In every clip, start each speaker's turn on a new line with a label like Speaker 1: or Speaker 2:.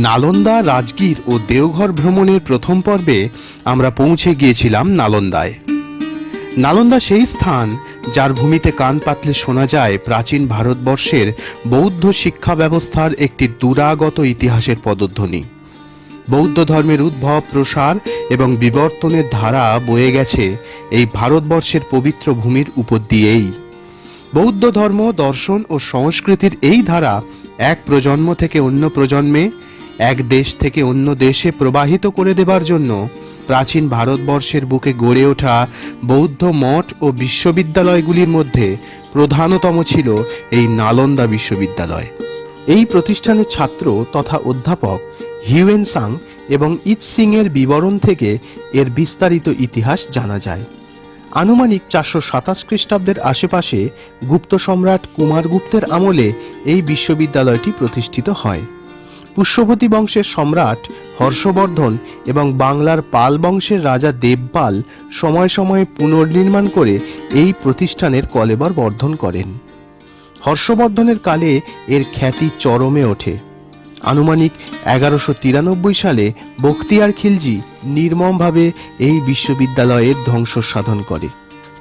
Speaker 1: নালন্দা, রাজগীর ও দেওঘর ভ্রমণের প্রথম পর্বে আমরা পৌঁছে গিয়েছিলাম নালন্দায়। নালন্দা সেই স্থান যার ভূমিতে কান পাতলে শোনা যায় প্রাচীন ভারতবর্ষের বৌদ্ধ শিক্ষা ব্যবস্থার একটি দুরাগত ইতিহাসের পদধ্বনি। বৌদ্ধ ধর্মের উদ্ভব, প্রসার এবং বিবর্তনের ধারা বয়ে গেছে এই ভারতবর্ষের পবিত্র ভূমির উপর দিয়েই। বৌদ্ধ ধর্ম, দর্শন ও সংস্কৃতির এই ধারা এক প্রজন্ম থেকে অন্য প্রজন্মে, এক দেশ থেকে অন্য দেশে প্রবাহিত করে দেবার জন্য প্রাচীন ভারতবর্ষের বুকে গড়ে ওঠা বৌদ্ধ মঠ ও বিশ্ববিদ্যালয়গুলির মধ্যে প্রধানতম ছিল এই নালন্দা বিশ্ববিদ্যালয়। এই প্রতিষ্ঠানের ছাত্র তথা অধ্যাপক হিউয়েন সাং এবং ইৎ সিং এর বিবরণ থেকে এর বিস্তারিত ইতিহাস জানা যায়। আনুমানিক 427 খ্রিস্টাব্দের আশেপাশে গুপ্ত সম্রাট কুমারগুপ্তের আমলে এই বিশ্ববিদ্যালয়টি প্রতিষ্ঠিত হয়। পুষ্যভূতি বংশের সম্রাট হর্ষবর্ধন এবং বাংলার পাল বংশের রাজা দেবপাল সময় সময়ে পুনর্নির্মাণ করে এই প্রতিষ্ঠানের কলেবর বর্ধন করেন। হর্ষবর্ধনের কালে এর খ্যাতি চরমে ওঠে। আনুমানিক 1193 সালে বখতিয়ার খিলজি নির্মমভাবে এই বিশ্ববিদ্যালয়ের ধ্বংস সাধন করে।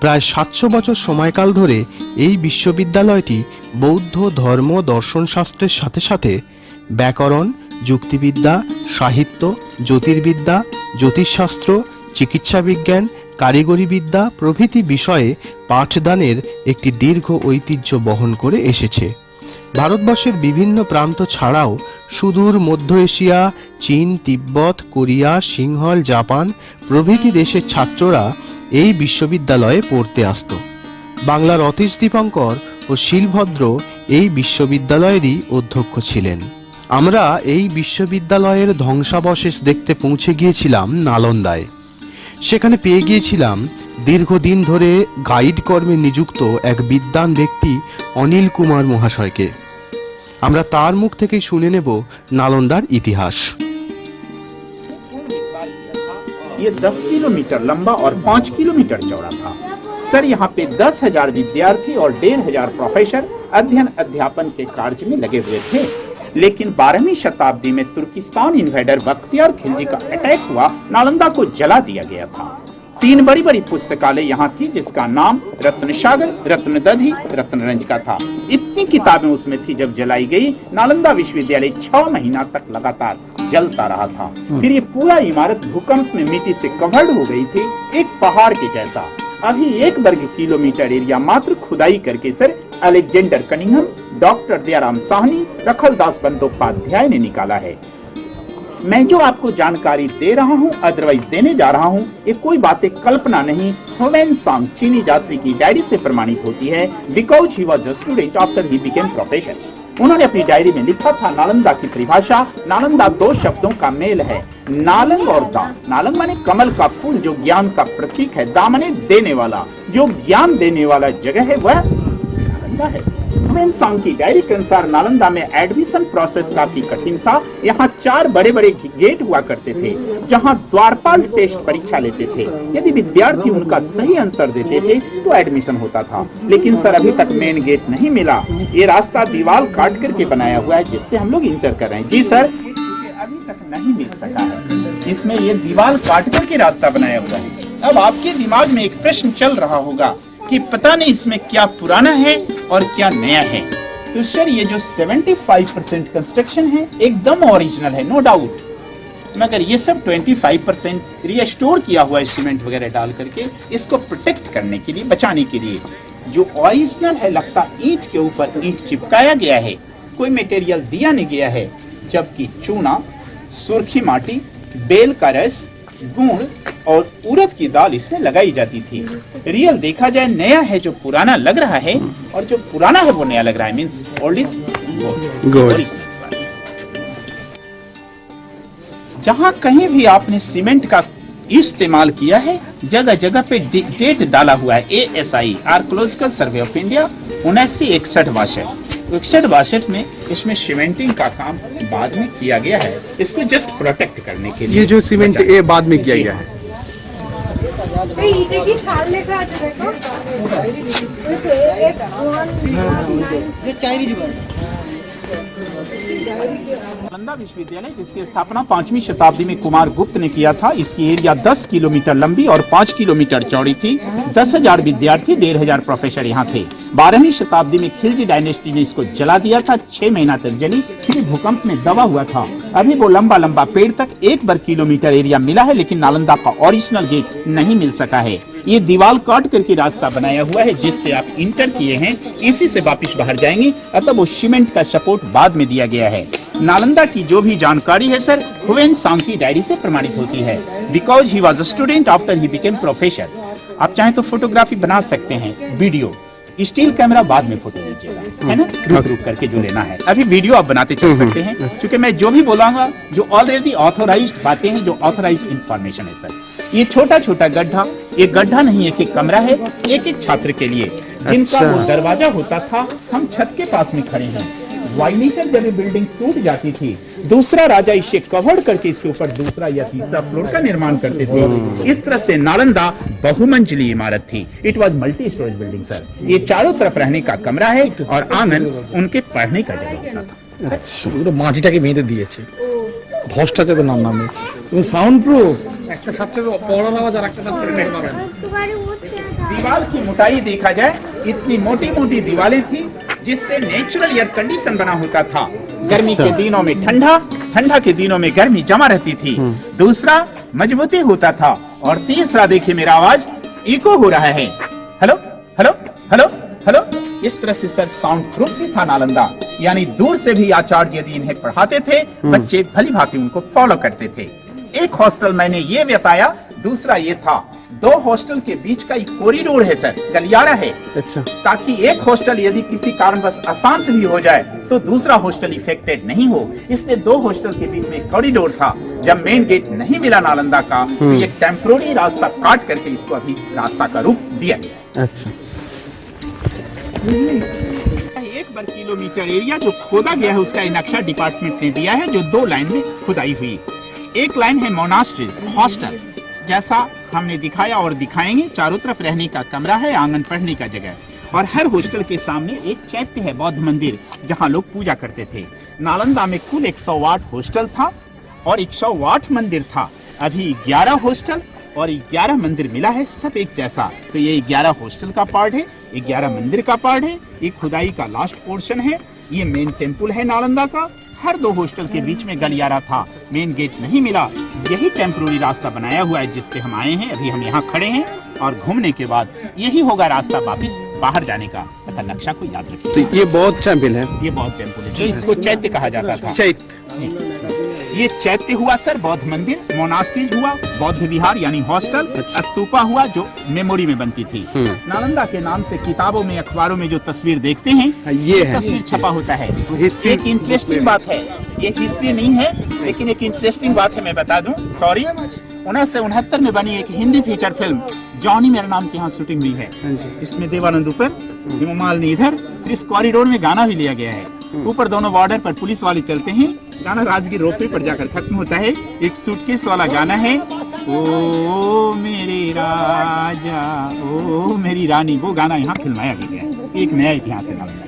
Speaker 1: প্রায় 700 বছর সময়কাল ধরে এই বিশ্ববিদ্যালয়টি বৌদ্ধ ধর্ম দর্শন শাস্ত্রের সাথে সাথে ব্যাকরণ, যুক্তিবিদ্যা, সাহিত্য, জ্যোতির্বিদ্যা, জ্যোতিষশাস্ত্র, চিকিৎসা বিজ্ঞান, কারিগরি বিদ্যা প্রভৃতি বিষয়ে পাঠদানের একটি দীর্ঘ ঐতিহ্য বহন করে এসেছে। ভারতবর্ষের বিভিন্ন প্রান্ত ছাড়াও সুদূর মধ্য এশিয়া, চীন, তিব্বত, কোরিয়া, সিংহল, জাপান প্রভৃতি দেশের ছাত্ররা এই বিশ্ববিদ্যালয়ে পড়তে আসত। বাংলার অতীশ দীপঙ্কর ও শিলভদ্র এই বিশ্ববিদ্যালয়েরই অধ্যক্ষ ছিলেন। আমরা এই বিশ্ববিদ্যালয়ের ধ্বংসাবশেষ দেখতে পৌঁছে গিয়েছিলাম নালন্দায়। সেখানে পেয়ে গিয়েছিলাম দীর্ঘদিন ধরে গাইড কর্মে নিযুক্ত এক বিদ্বান ব্যক্তি অনিল কুমার মহাশয়কে। আমরা তার মুখ থেকেই শুনে নেব নালন্দার ইতিহাস।
Speaker 2: ये 10 किलोमीटर लंबा और 5 किलोमीटर चौड़ा था। सर यहाँ पे 10,000 विद्यार्थी और 1,500 प्रोफेसर अध्ययन अध्यापन के कार्य में लगे हुए थे। लेकिन 12वीं शताब्दी में तुर्किस्तान इन्वेडर बख्तियार खिलजी का अटैक हुआ, नालंदा को जला दिया गया था। 3 बड़ी बड़ी पुस्तकालय यहाँ थी जिसका नाम रत्नसागर, रत्नदधि, रत्नरंज का था। इतनी किताबें उसमें थी। जब जलाई गई, नालंदा विश्वविद्यालय 6 महीना तक लगातार जलता रहा था। फिर ये पूरा इमारत भूकंप में मिट्टी से कवर्ड हो गई थी, एक पहाड़ के जैसा। अभी 1 वर्ग किलोमीटर एरिया मात्र खुदाई करके sir Alexander Cunningham, doctor Dayaram Sahni, Rakhaldas Bandopadhyay ने निकाला है। मैं जो आपको जानकारी दे रहा हूँ, अदरवाइज देने जा रहा हूँ, ये कोई बातें कल्पना नहीं, ह्यूएन सांग चीनी यात्री की डायरी से प्रमाणित होती है। Because he was a student after he became professor. उन्होंने अपनी डायरी में लिखा था, नालंदा की परिभाषा, नालंदा 2 शब्दों का मेल है, नालंग और दान। नालंग माने कमल का फूल जो ज्ञान का प्रतीक है, दा माने देने वाला, जो ज्ञान देने वाला जगह है वह नालंदा है। ह्यूएन सांग की डायरी के अनुसार नालंदा में एडमिशन प्रोसेस काफी कठिन था। यहाँ 4 बड़े बड़े गेट हुआ करते थे जहाँ द्वारपाल टेस्ट परीक्षा लेते थे। यदि विद्यार्थी उनका सही आंसर देते थे तो एडमिशन होता था। लेकिन सर अभी तक मेन गेट नहीं मिला। ये रास्ता दीवार काट करके बनाया हुआ है जिससे हम लोग इंटर कर रहे हैं। जी सर, अभी तक नहीं मिल सका है। इसमें ये दीवार काट करके रास्ता बनाया हुआ है। अब आपके दिमाग में एक प्रश्न चल रहा होगा कि पता नहीं इसमें क्या पुराना है और क्या नया है। तो सर ये जो 75% कंस्ट्रक्शन है एकदम ओरिजिनल है, नो डाउट, मगर ये सब 25% रिस्टोर किया हुआ है सीमेंट वगैरह डाल करके, इसको प्रोटेक्ट करने के लिए, बचाने के लिए। जो ओरिजिनल है लगता ईंट के ऊपर ईंट चिपकाया गया है, कोई मटेरियल दिया नहीं गया है, जबकि चूना, सुर्खी माटी, बेल का रस, गुड़ और उड़द की दाल इसमें लगाई जाती थी। रियल देखा जाए नया है जो पुराना लग रहा है, और जो पुराना है वो नया लग रहा है, मींस ओल्ड इज गोल्ड। जहां कहीं भी आपने सीमेंट का इस्तेमाल किया है, जगह जगह पे डेट डाला हुआ है, ASI archaeological survey of India 1961-62 में इसमें सीमेंटिंग का काम बाद में किया गया है, इसको जस्ट प्रोटेक्ट करने के लिए।
Speaker 1: ये जो सीमेंट ये बाद में किया गया है।
Speaker 2: नालंदा विश्वविद्यालय जिसकी स्थापना 5वीं शताब्दी में कुमार गुप्त ने किया था, इसकी एरिया 10 किलोमीटर लंबी और 5 किलोमीटर चौड़ी थी। 10,000 विद्यार्थी, 1,500 प्रोफेसर यहाँ थे। 12वीं शताब्दी में खिलजी डायनेस्टी ने इसको जला दिया था। 6 महीना तक जली, फिर भूकंप में दबा हुआ था। अभी वो लंबा लंबा पेड़ तक 1 वर्ग किलोमीटर एरिया मिला है, लेकिन नालंदा का ओरिजिनल गेट नहीं मिल सका है। ये दीवार काट करके रास्ता बनाया हुआ है जिससे आप इंटर किए हैं, इसी से वापिस बाहर जाएंगे। अतः वो सीमेंट का सपोर्ट बाद में दिया गया है। नालंदा की जो भी जानकारी है सर, हुएन सांग की डायरी से प्रमाणित होती है। Because he was a student after he became professor. आप चाहें तो फोटोग्राफी बना सकते हैं, वीडियो, स्टील कैमरा बाद में फोटो लीजिएगा, है ना, रुक करके जो लेना है। अभी वीडियो आप बनाते चल सकते हैं, क्योंकि मैं जो भी बोलूंगा जो ऑलरेडी ऑथोराइज्ड बातें हैं, जो ऑथोराइज्ड इंफॉर्मेशन है सर। ये छोटा छोटा गड्ढा, एक गड्ढा नहीं, एक एक कमरा है, एक एक छात्र के लिए, जिनका वो दरवाजा होता था। हम छत के पास में खड़े हैं। वाइनेटर जब ये बिल्डिंग टूट जाती थी, दूसरा राजा इसे कवर करके इसके ऊपर दूसरा या तीसरा फ्लोर का निर्माण करते थे। इस तरह से नालंदा बहुमंजिली इमारत थी। It was multi storage building sir. ये चारों तरफ रहने का कमरा है और आंगन उनके पढ़ने का जगह होता था।
Speaker 3: পুরো মাটিটাকে বেঁধে দিয়েছে, ধসটাতে তো নাম নামে এবং সাউন্ড প্রুফ। একটা ছাত্রের পড়ার আওয়াজ আর একটা ছাত্রের নেট পাবে না।
Speaker 2: दीवार की मोटाई देखा जाए, इतनी मोटी मोटी दीवारें थी जिससे नेचुरल एयर कंडीशन बना होता था। गर्मी के दिनों में ठंडा, ठंडा के दिनों में गर्मी जमा रहती थी। दूसरा, मजबूती होता था। और तीसरा, देखिए मेरा आवाज इको हो रहा है, हेलो हेलो हेलो हेलो। इस तरह से सर साउंड प्रूफ भी था नालंदा, यानी दूर से भी आचार्य यदि इन्हें पढ़ाते थे, बच्चे भली भांति उनको फॉलो करते थे। एक हॉस्टल मैंने ये बताया, दूसरा ये था। 2 हॉस्टल के बीच का एक कॉरिडोर है सर, गलियारा है।
Speaker 1: अच्छा,
Speaker 2: ताकि एक हॉस्टल यदि किसी कारणवश अशांत भी हो जाए तो दूसरा हॉस्टल इफेक्टेड नहीं हो, इसलिए 2 हॉस्टल के बीच में कॉरिडोर था। जब मेन गेट नहीं मिला नालंदा का, तो ये टेम्पोररी रास्ता काट करके इसको अभी रास्ता का रूप दिया गया।
Speaker 1: अच्छा,
Speaker 2: 1 वर्ग किलोमीटर एरिया जो खोदा गया है, उसका नक्शा डिपार्टमेंट ने दिया है, जो 2 लाइन में खुदाई हुई। एक लाइन है मोनास्ट्री हॉस्टल, जैसा हमने दिखाया और दिखाएंगे। चारों तरफ रहने का कमरा है, आंगन पढ़ने का जगह, और हर हॉस्टल के सामने एक चैत्य है, बौद्ध मंदिर, जहां लोग पूजा करते थे। नालंदा में कुल 108 हॉस्टल था और 108 मंदिर था। अभी 11 हॉस्टल और 11 मंदिर मिला है, सब एक जैसा। तो ये 11 हॉस्टल का पार्ट है, 11 मंदिर का पार्ट है, एक खुदाई का लास्ट पोर्शन है। ये मेन टेम्पल है नालंदा का। हर 2 हॉस्टल के बीच में गलियारा था, मेन गेट नहीं मिला। यही टेम्पोररी रास्ता बनाया हुआ है जिससे हम आए हैं। अभी हम यहाँ खड़े हैं और घूमने के बाद यही होगा रास्ता वापिस बाहर जाने का। तथा नक्शा को याद रखिए।
Speaker 1: तो ये बौद्ध टेम्पल है,
Speaker 2: ये बौद्ध टेम्पल है, जो इसको चैत्य कहा जाता था।
Speaker 1: चैत्य।
Speaker 2: ये चैत्य हुआ सर, बौद्ध मंदिर, मोनास्ट्रीज हुआ, बौद्ध विहार यानी हॉस्टल, स्तूपा हुआ जो मेमोरी में बनती थी। नालंदा के नाम से किताबों में, अखबारों में जो तस्वीर देखते हैं,
Speaker 1: ये है,
Speaker 2: तस्वीर छपा होता है।
Speaker 1: हिस्ट्री।
Speaker 2: एक इंटरेस्टिंग बात है, ये हिस्ट्री नहीं है, लेकिन एक इंटरेस्टिंग बात है, मैं बता दूं। सॉरी, 1969 में बनी एक हिंदी फीचर फिल्म जॉनी मेरा नाम की यहाँ शूटिंग हुई है। इसमें देवानंद ऊपर, हेमा मालिनी इधर, फिर इस कॉरिडोर में गाना भी लिया गया है। ऊपर दोनों बॉर्डर पर पुलिस वाले चलते हैं, गाना राजगीर रोपवे पर जाकर खत्म होता है। एक सूटकेस वाला गाना है, ओ मेरे राजा ओ मेरी रानी, वो गाना यहाँ फिल्माया गया है। एक नया इतिहास है नालंदा।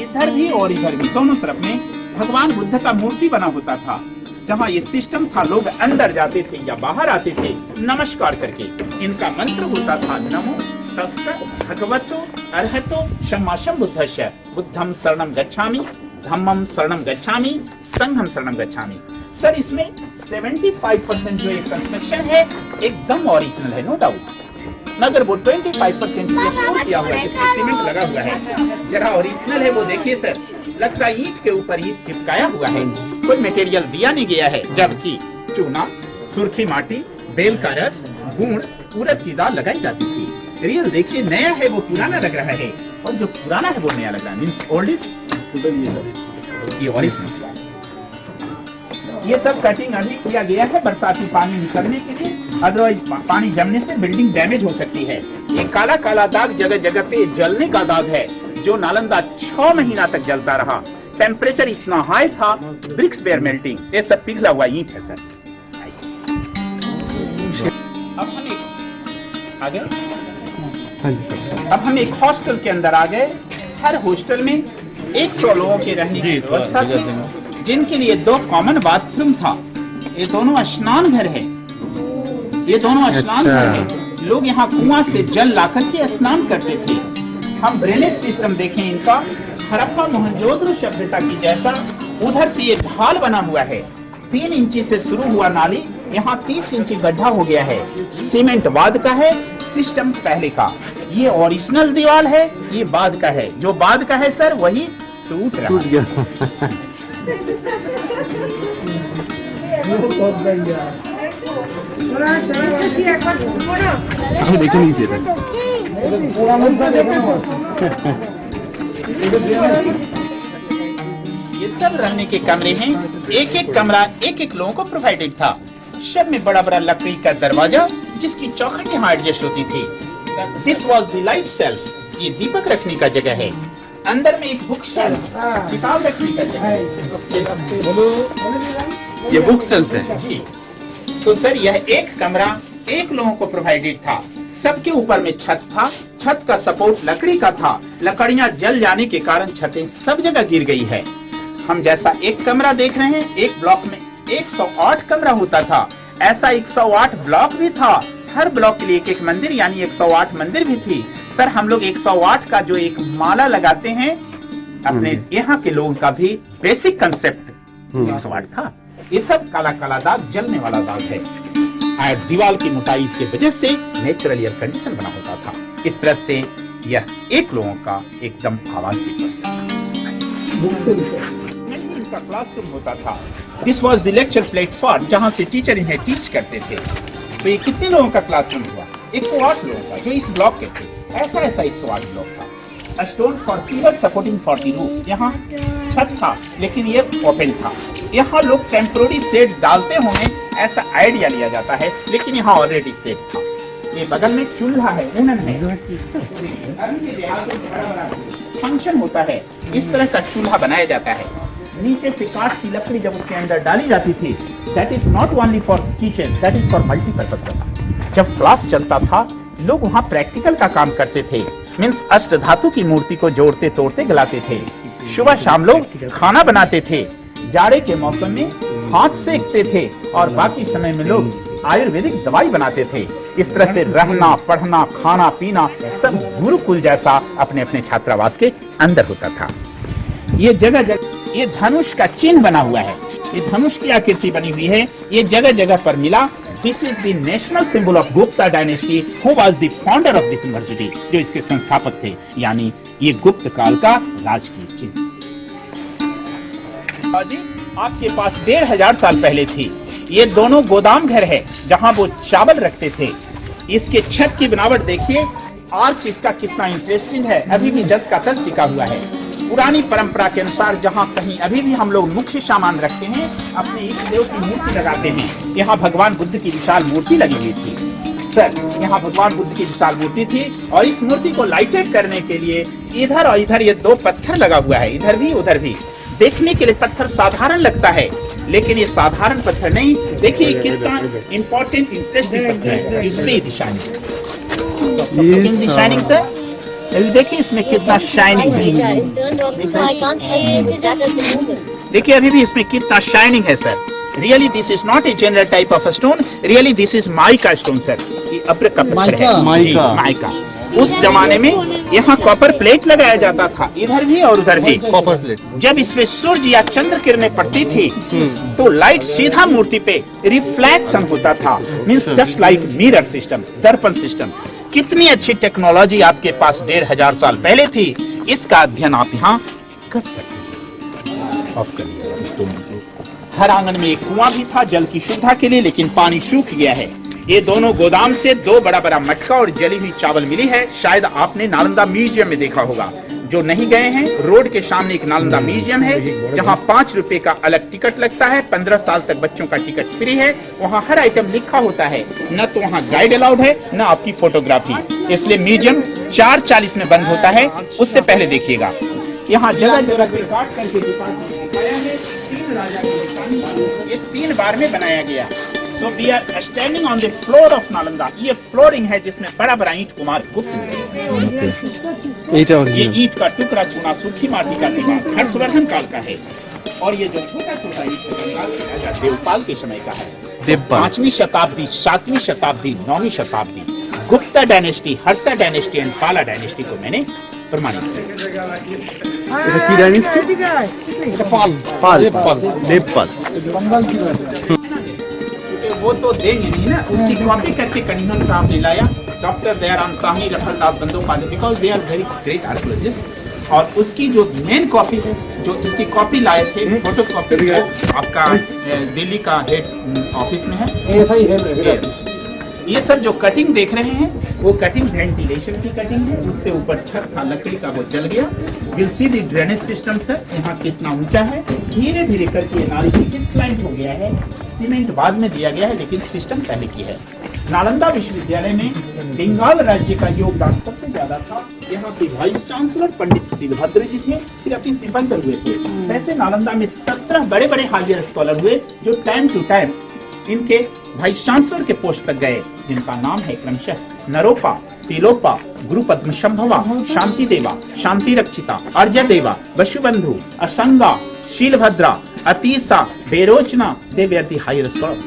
Speaker 2: इधर भी और इधर भी, दोनों तरफ में भगवान बुद्ध का मूर्ति बना होता था। जहाँ ये सिस्टम था, लोग अंदर जाते थे या बाहर आते थे नमस्कार करके। इनका मंत्र होता था, नमो तस्स भगवतो अरहतो सम्मा सम्बुद्धस्य, बुद्धं शरणं गच्छामि, धम्मं शरणं गच्छामि, संघं शरणं गच्छामि। सर इसमें 75% जो ये कंस्ट्रक्शन है एकदम ओरिजिनल है, नो डाउट, मगर वो 25% किया हुआ है, जिसमें सीमेंट लगा हुआ है। जरा ओरिजिनल है वो देखिए सर, लगता है ईंट के ऊपर ईंट चिपकाया हुआ है, कोई मटेरियल दिया नहीं गया है। जबकि चूना, सुर्खी माटी, बेल का रस, गुड़, उड़द की दाल लगाई जाती थी। रियल देखिए, नया है वो पुराना लग रहा है, और जो पुराना है वो नया लग रहा है। मींस ओल्ड इज ये ओरिजिनल। ये सब कटिंग अभी किया गया है बरसाती पानी निकलने के लिए, अदरवाइज पानी जमने से बिल्डिंग डैमेज हो सकती है। ये काला काला दाग जगह जगह पे जलने का दाग है, जो नालंदा 6 महीना तक जलता रहा। टेम्परेचर इतना हाई था, ब्रिक्स वेयर मेल्टिंग। ये सब पिघला हुआ ईंट है सर। अब हम अब हम एक हॉस्टल के अंदर आ गए। हर हॉस्टल में 100 लोगों के रहने की व्यवस्था थी, जिनके लिए 2 कॉमन बाथरूम था। ये दोनों स्नान घर है, ये दोनों स्नान घर है। लोग यहाँ कुआं से जल लाकर के स्नान करते थे। हम ड्रेनेज सिस्टम देखें इनका, हड़प्पा मोहनजोदड़ो सभ्यता की जैसा। उधर से ये ढाल बना हुआ है, 3 इंची से शुरू हुआ नाली, यहाँ 30 इंची गड्ढा हो गया है। सीमेंट बाद का है, सिस्टम पहले का। ये ओरिजिनल दीवार है, ये बाद का है। जो बाद का है सर वही टूट रहा है।
Speaker 1: দেখে নিয়েছি এটা।
Speaker 2: ये सब रहने के कमरे हैं। एक एक कमरा एक एक लोगों को प्रोवाइडेड था। सब में बड़ा बड़ा लकड़ी का दरवाजा, जिसकी चौखट यहाँ एडजस्ट होती थी। This was the light shelf, ये दीपक रखने का जगह है। अंदर में एक बुक शेल्फ, किताब रखने का जगह है।
Speaker 1: ये बुक सेल्फ है
Speaker 2: जी। तो सर यह एक कमरा एक लोगों को प्रोवाइडेड था। सबके ऊपर में छत था, छत का सपोर्ट लकड़ी का था। लकड़ियां जल जाने के कारण छतें सब जगह गिर गई है। हम जैसा एक कमरा देख रहे हैं, एक ब्लॉक में 108 कमरा होता था। ऐसा 108 ब्लॉक भी था। हर ब्लॉक के लिए एक एक मंदिर, यानी 108 मंदिर भी थी। सर हम लोग 108 का जो एक माला लगाते हैं, अपने यहाँ के लोगों का भी बेसिक कंसेप्ट 108 था। ये सब काला काला दाग, जलने वाला दाग है। दीवार की मोटाई की वजह से नेचुरल एयर कंडीशन बना होता था। इस तरह से यह एक लोगों का एकदम आवासीय बस्ता था। इनका क्लासरूम होता था। This was the lecture platform, जहाँ से टीचर इन्हें टीच करते थे। तो ये कितने लोगों का क्लासरूम हुआ? 108 लोगों का, जो इस ब्लॉक के थे। ऐसा 108 ब्लॉक था। Stone for pillar supporting for the roof, यहाँ छत था लेकिन ये ओपन था। यहाँ लोग टेम्पोररी शेड डालते होंगे, ऐसा आइडिया लिया जाता है, लेकिन यहाँ ऑलरेडी शेड था। ये बगल में चूल्हा है, ऊनन है। फंक्शन होता है, इस तरह का चूल्हा बनाया जाता है। नीचे से काठ की लकड़ी जब उसके अंदर डाली जाती थी, that is not only for kitchen, that is for multipurpose. जब क्लास चलता था, लोग वहाँ प्रैक्टिकल का काम करते थे। मीन्स अष्ट धातु की मूर्ति को जोड़ते तोड़ते गलाते थे। सुबह शाम लोग खाना बनाते थे। जाड़े के मौसम में हाथ सेकते थे और बाकी समय में लोग आयुर्वेदिक दवाई बनाते थे। इस तरह से रहना, पढ़ना, खाना पीना सब गुरुकुल जैसा अपने अपने छात्रावास के अंदर होता था। ये जगह जगह ये धनुष का चिन्ह बना हुआ है। ये धनुष की आकृति बनी हुई है। ये जगह जगह पर मिला। This is the national symbol of Gupta dynasty, who was the founder of this university, जो इसके संस्थापक थे। यानी ये गुप्त काल का राजकीय चिन्ह आपके पास 1500 साल पहले थी। ये दोनों गोदाम घर है, जहां वो चावल रखते थे। इसके छत की बनावट देखिए, आर्च इसका कितना इंटरेस्टिंग है। अभी भी जस का तस टिका हुआ है। पुरानी परंपरा के अनुसार जहां कहीं अभी भी हम लोग मुख्य सामान रखते हैं, अपने इष्ट देव की मूर्ति लगाते हैं। यहाँ भगवान बुद्ध की विशाल मूर्ति लगी हुई थी। सर यहाँ भगवान बुद्ध की विशाल मूर्ति थी, और इस मूर्ति को लाइटेड करने के लिए इधर और इधर ये 2 पत्थर लगा हुआ है, इधर भी उधर भी। देखने के लिए पत्थर साधारण लगता है, लेकिन ये साधारण पत्थर नहीं। देखिए कितना इंपॉर्टेंट इंटरेस्टिंग पत्थर है। You see the shining sir, देखिए इसमें कितना शाइनिंग है। देखिए अभी भी इसमें कितना शाइनिंग है sir. Really this is not a general type of stone, really this is mica stone sir. ये अब्र का पत्थर है, माइका। उस जमाने में यहाँ कॉपर प्लेट लगाया जाता था, इधर भी और उधर भी कॉपर प्लेट। जब इसमें सूर्य या चंद्र किरणें पड़ती थी तो लाइट सीधा मूर्ति पे रिफ्लेक्शन होता था। Means just like mirror system, दर्पण सिस्टम। कितनी अच्छी टेक्नोलॉजी आपके पास 1500 साल पहले थी, इसका अध्ययन आप यहाँ कर सकते हैं। हर आंगन में एक कुआं भी था जल की शुद्धता के लिए, लेकिन पानी सूख गया है। ये दोनों गोदाम से 2 बड़ा बड़ा मटका और जली हुई चावल मिली है। शायद आपने नालंदा म्यूजियम में देखा होगा। जो नहीं गए हैं, रोड के सामने एक नालंदा म्यूजियम है, जहाँ 5 रुपए का अलग टिकट लगता है। 15 साल तक बच्चों का टिकट फ्री है। वहाँ हर आइटम लिखा होता है। न तो वहाँ गाइड अलाउड है, न आपकी फोटोग्राफी। इसलिए म्यूजियम 4:40 में बंद होता है, उससे पहले देखिएगा। यहाँ जगह जगह पे काट करके दुकान दिखाया है। 3 राजा की निशानी, ये 3 बार में बनाया गया। So we are standing on the floor of Nalanda. ये फ्लोरिंग है जिसमें बड़ा बड़ा ईंट कुमार गुप्त ने
Speaker 1: এইটা
Speaker 2: ये
Speaker 1: অরিজিনাল
Speaker 2: ईंट का टुकड़ा चुना सूखी माटी का दीवार हर्षवर्धन काल का है। और ये जो छोटा छोटा ईंट बंगाल के राजा देवपाल के समय का है।
Speaker 1: देवपाल
Speaker 2: 5वीं शताब्दी 7वीं शताब्दी 9वीं शताब्दी Gupta dynasty, Harsha dynasty and पाला डायनेस्टी को मैंने प्रमाणित किया।
Speaker 1: এটা কি ডাইনেস্টি পাল দেবপাল
Speaker 2: वो तो देंगे नहीं ना, उसकी कॉपी करके कन्हैया साहब ने लाया, doctor Dayaram Sahni, Rakhaldas Bandopadhyay, because they are very great archaeologist. और उसकी जो मेन कॉपी है, जो उसकी कॉपी लाए थे, फोटो कॉपी आपका दिल्ली का हेड ऑफिस में है। ये सब जो कटिंग देख रहे हैं वो कटिंग वेंटिलेशन की कटिंग है, उससे ऊपर छत था लकड़ी का, वो जल गया। Will see the drainage system sir, यहाँ कितना ऊंचा है, धीरे धीरे करके ये नाली स्लाइड हो गया है। सीमेंट बाद में दिया गया है लेकिन सिस्टम पहले की है। नालंदा विश्वविद्यालय में बंगाल राज्य का योगदान सबसे ज्यादा था। यहाँ के वाइस चांसलर पंडित शिलभद्र जी थे, फिर अपनी निबंधन हुए थे। वैसे नालंदा में 17 बड़े बड़े हायर स्कॉलर हुए जो टाइम टू टाइम इनके वाइस चांसलर के पोस्ट तक गए, जिनका नाम है क्रमशः नरोपा, तिलोपा, गुरु पद्म शंभवा, शांति देवा, शांति रक्षिता, अर्ज देवा, वसुबंधु, असंगा, शीलभद्रा, अतीसा, बेरोचना, देवयती हायर स्कॉलर।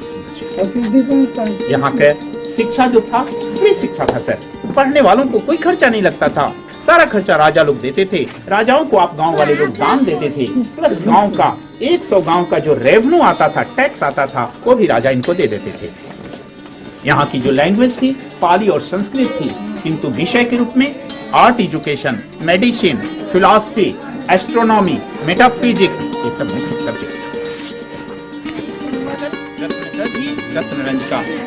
Speaker 2: यहाँ के शिक्षा जो था फ्री शिक्षा था सर, पढ़ने वालों को कोई खर्चा नहीं लगता था, सारा खर्चा राजा लोग देते थे। राजाओं को आप गांव वाले लोग दान देते थे, प्लस गांव का 100 गांव का जो रेवेन्यू आता था, टैक्स आता था, वो भी राजा इनको दे देते थे। यहाँ की जो लैंग्वेज थी पाली और संस्कृत थी, किंतु विषय के रूप में art education, medicine, philosophy, astronomy, metaphysics, ये सब मुख्य subject.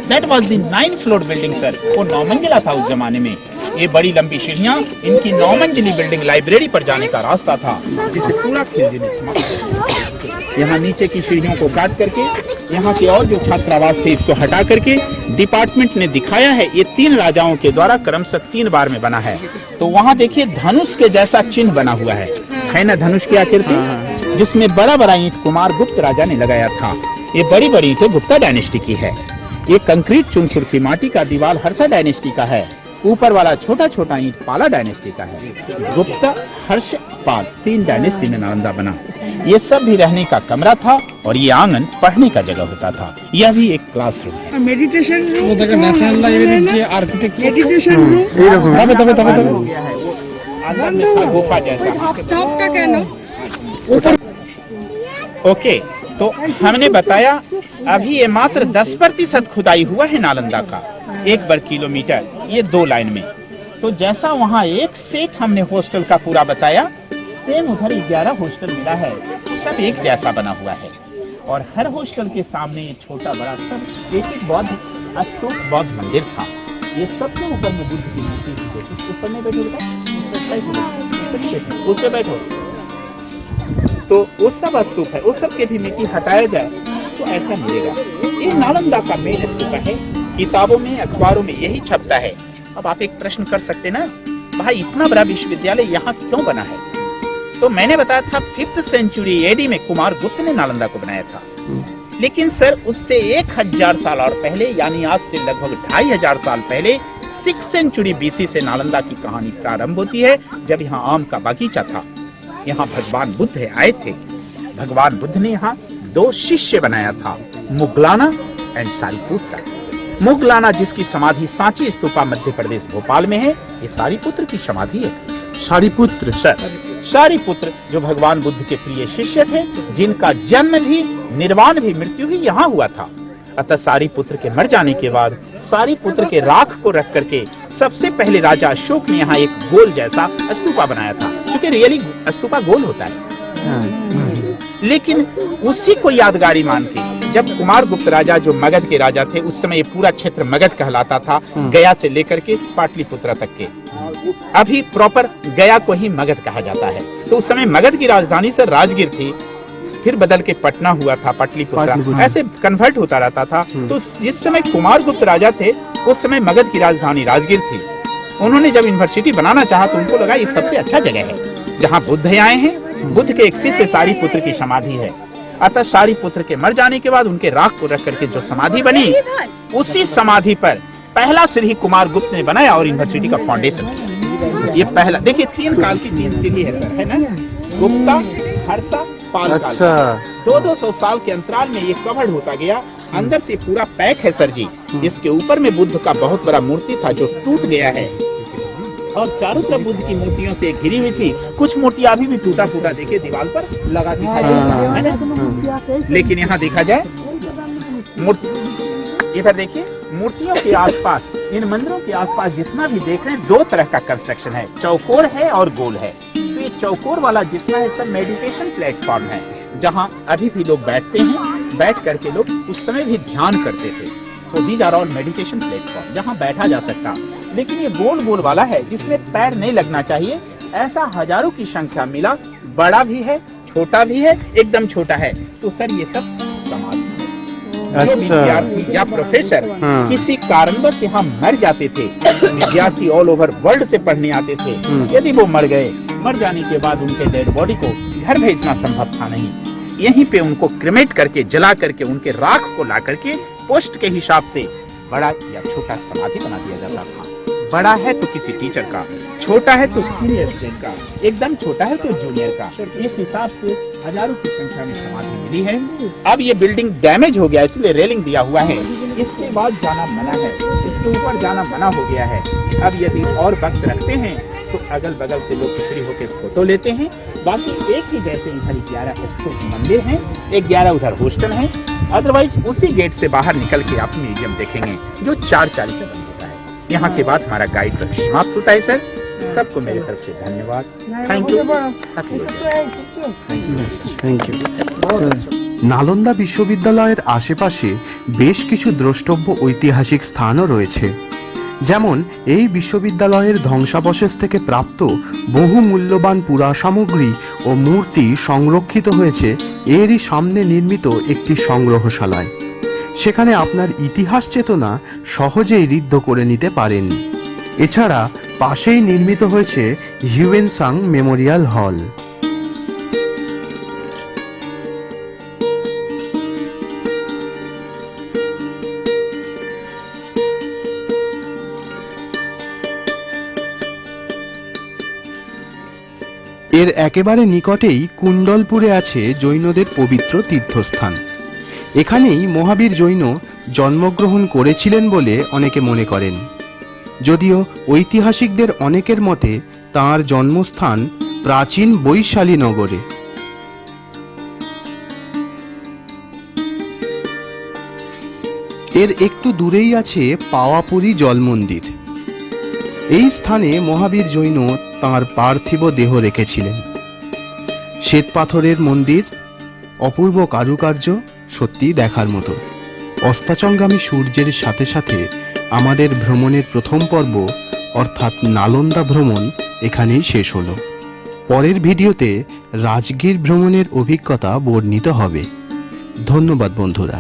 Speaker 2: That was the 9 floor building sir, वो 9 मंजिला था उस जमाने में। ये बड़ी लंबी सीढ़ियाँ, इनकी 9 मंजिली बिल्डिंग लाइब्रेरी पर जाने का रास्ता था, जिसे पूरा खिलजी ने समाप्त किया। यहाँ नीचे की सीढ़ियों को काट करके यहाँ के और जो छात्रावास थे इसको हटा करके डिपार्टमेंट ने दिखाया है, ये 3 राजाओं के द्वारा क्रमशः 3 बार में बना है। तो वहाँ देखिए धनुष के जैसा चिन्ह बना हुआ है ना, धनुष की आकृति, जिसमें बड़ा बड़ा ईंट कुमार गुप्त राजा ने लगाया था। ये बड़ी बड़ी ईंटें गुप्ता डायनेस्टी की है। ये कंक्रीट चुनसुर की माटी का दीवार हर्षा डायनेस्टी का है। ऊपर वाला छोटा छोटा ईंट पाला डायनेस्टी का है। गुप्ता, हर्ष, पाल 3 डायनेस्टी में नालंदा बना। ये सब भी रहने का कमरा था और ये आंगन पढ़ने का जगह होता था। यह भी एक क्लासरूम है।
Speaker 4: मेडिटेशन रूम,
Speaker 3: वो देखो नेशनल लाइब्रेरी যে आर्किटेक्चर
Speaker 4: मेडिटेशन रूम
Speaker 3: तबे
Speaker 2: हो गया है वो अंदर में था गुफा जैसा।
Speaker 4: टॉप का कहना
Speaker 2: ओके, तो हमने बताया अभी ये मात्र 10% खुदाई हुआ है नालंदा का 1 वर्ग किलोमीटर, ये 2 लाइन में। तो जैसा वहाँ एक सेट हमने हॉस्टल का पूरा बताया, सेम उधर 11 हॉस्टल मिला है, सब एक जैसा बना हुआ है। और हर हॉस्टल के सामने ये छोटा बड़ा सब एक एक बौद्ध स्तूप, बौद्ध मंदिर था। ये सबके ऊपर में बुद्ध की मूर्ति थी। ऊपर में बैठो बेटा, उस पे बैठो। तो वो सब स्तूप है, उस सब के भी मिट्टी हटाया जाए तो ऐसा मिलेगा। ये नालंदा का मेन स्तूप है, किताबों में अखबारों में यही छपता है। अब आप एक प्रश्न कर सकते ना, भाई इतना बड़ा विश्वविद्यालय यहाँ क्यों बना है? तो मैंने बताया था 5th सेंचुरी एडी में कुमार गुप्त ने नालंदा को बनाया था। लेकिन सर उससे 1000 साल और पहले, यानी आज से लगभग 2500 साल पहले 6th सेंचुरी BC से नालंदा की कहानी प्रारंभ होती है, जब यहाँ आम का बगीचा था। यहाँ भगवान बुद्ध आए थे। भगवान बुद्ध ने यहाँ 2 शिष्य बनाया था, मुगलाना एंड सारीपुत्र। मुगलाना जिसकी समाधि सांची स्तूपा मध्य प्रदेश भोपाल में है, ये सारीपुत्र की समाधि है। सारीपुत्र सर, सारीपुत्र जो भगवान बुद्ध के प्रिय शिष्य थे, जिनका जन्म भी, निर्वाण भी, मृत्यु भी यहाँ हुआ था। अतः सारीपुत्र के मर जाने के बाद सारीपुत्र के राख को रख करके सबसे पहले राजा अशोक ने यहाँ एक गोल जैसा स्तूपा बनाया था, क्योंकि रियली स्तूपा गोल होता है। लेकिन उसी को यादगारी मान के जब कुमार गुप्त राजा जो मगध के राजा थे, उस समय ये पूरा क्षेत्र मगध कहलाता था, गया से लेकर के पाटलिपुत्र तक के। अभी प्रॉपर गया को ही मगध कहा जाता है। तो उस समय मगध की राजधानी सर राजगीर थी, फिर बदल के पटना हुआ था, पाटलिपुत्र, ऐसे कन्वर्ट होता रहता था। तो जिस समय कुमार गुप्त राजा थे, उस समय मगध की राजधानी राजगीर थी। उन्होंने जब यूनिवर्सिटी बनाना चाहा तो उनको लगा ये सबसे अच्छा जगह है जहाँ बुद्ध आए हैं। बुद्ध के एक शिष्य सारीपुत्र की समाधि है। अतः शारिपुत्र के मर जाने के बाद उनके राख को रख करके जो समाधि बनी, उसी समाधि पर पहला सीढ़ी कुमार गुप्त ने बनाया और यूनिवर्सिटी का फाउंडेशन किया। ये पहला, देखिए 3 काल की 3 सीढ़ी है सर, है ना, गुप्ता, हर्षा, पाल काल। 200 साल के अंतराल में ये कवर्ड होता गया, अंदर से पूरा पैक है सर जी। इसके ऊपर में बुद्ध का बहुत बड़ा मूर्ति था जो टूट गया है, और चारों तरफ बुद्ध की मूर्तियों से घिरी हुई थी। कुछ मूर्तियां अभी भी टूटा फूटा देखिए दीवार पर लगा दिखाई है ना। लेकिन यहाँ देखा जाए इधर देखिए, मूर्तियों के आसपास, इन मंदिरों के आसपास जितना भी देख रहे हैं 2 तरह का कंस्ट्रक्शन है, चौकोर है और गोल है। तो ये चौकोर वाला जितना है सब मेडिटेशन प्लेटफॉर्म है, जहाँ अभी भी लोग बैठते हैं, बैठ करके लोग उस समय भी ध्यान करते थे। तो these are all meditation platform, जहाँ बैठा जा सकता। लेकिन ये गोल गोल वाला है जिसमें पैर नहीं लगना चाहिए, ऐसा हजारों की संख्या मिला। बड़ा भी है, छोटा भी है, एकदम छोटा है। तो सर ये सब समाधि है। जो विद्यार्थी या प्रोफेसर किसी कारणवश यहाँ मर जाते थे, विद्यार्थी ऑल ओवर वर्ल्ड से पढ़ने आते थे, यदि वो मर गए, मर जाने के बाद उनके डेड बॉडी को घर भेजना संभव था नहीं, यहीं पे उनको क्रिमेट करके, जला करके, उनके राख को ला करके पोस्ट के हिसाब से बड़ा या छोटा समाधि बना दिया जाता था। बड़ा है तो किसी टीचर का, छोटा है तो सीनियर स्टूडेंट का, एकदम छोटा है तो जूनियर का। इस हिसाब से हजारों की संख्या में समाधि मिली है। अब ये बिल्डिंग डैमेज हो गया, इसलिए रेलिंग दिया हुआ है। इसके बाद जाना मना है, इसके ऊपर जाना मना हो गया है। अब यदि और वक्त रखते हैं तो अगल बगल से लोग खड़े होकर फोटो लेते हैं। बाकी एक ही जैसे इधर 11 मंदिर हैं, 11 उधर हॉस्टल हैं। अदरवाइज उसी गेट से बाहर निकल के आप म्यूजियम देखेंगे जो 4:40 में बंद होता है। यहाँ के बाद हमारा गाइड समाप्त होता है सर। सबको मेरी तरफ से धन्यवाद। Thank you.
Speaker 1: नालंदा বিশ্ববিদ্যালয়ের আশেপাশে বেশ কিছু দ্রষ্টব্য ঐতিহাসিক স্থানও রয়েছে। যেমন এই বিশ্ববিদ্যালয়ের ধ্বংসাবশেষ থেকে প্রাপ্ত বহু মূল্যবান পুরা সামগ্রী ও মূর্তি সংরক্ষিত হয়েছে এরই সামনে নির্মিত একটি সংগ্রহশালায়। সেখানে আপনার ইতিহাস চেতনা সহজেই ঋদ্ধ করে নিতে পারেন। এছাড়া পাশেই নির্মিত হয়েছে হিউয়েনসাং মেমোরিয়াল হল। এর একেবারে নিকটেই কুণ্ডলপুরে আছে জৈনদের পবিত্র তীর্থস্থান। এখানেই মহাবীর জৈন জন্মগ্রহণ করেছিলেন বলে অনেকে মনে করেন। যদিও ঐতিহাসিকদের অনেকের মতে তাঁর জন্মস্থান প্রাচীন বৈশালী নগরে। এর একটু দূরেই আছে পাওয়াপুরী জল মন্দির। এই স্থানে মহাবীর জৈন তাঁর পার্থিব দেহ রেখেছিলেন। শ্বেতপাথরের মন্দির, অপূর্ব কারুকার্য, সত্যি দেখার মতো। অস্তাচলগামী সূর্যের সাথে সাথে আমাদের ভ্রমণের প্রথম পর্ব অর্থাৎ নালন্দা ভ্রমণ এখানেই শেষ হলো। পরের ভিডিওতে রাজগীর ভ্রমণের অভিজ্ঞতা বর্ণিত হবে। ধন্যবাদ বন্ধুরা।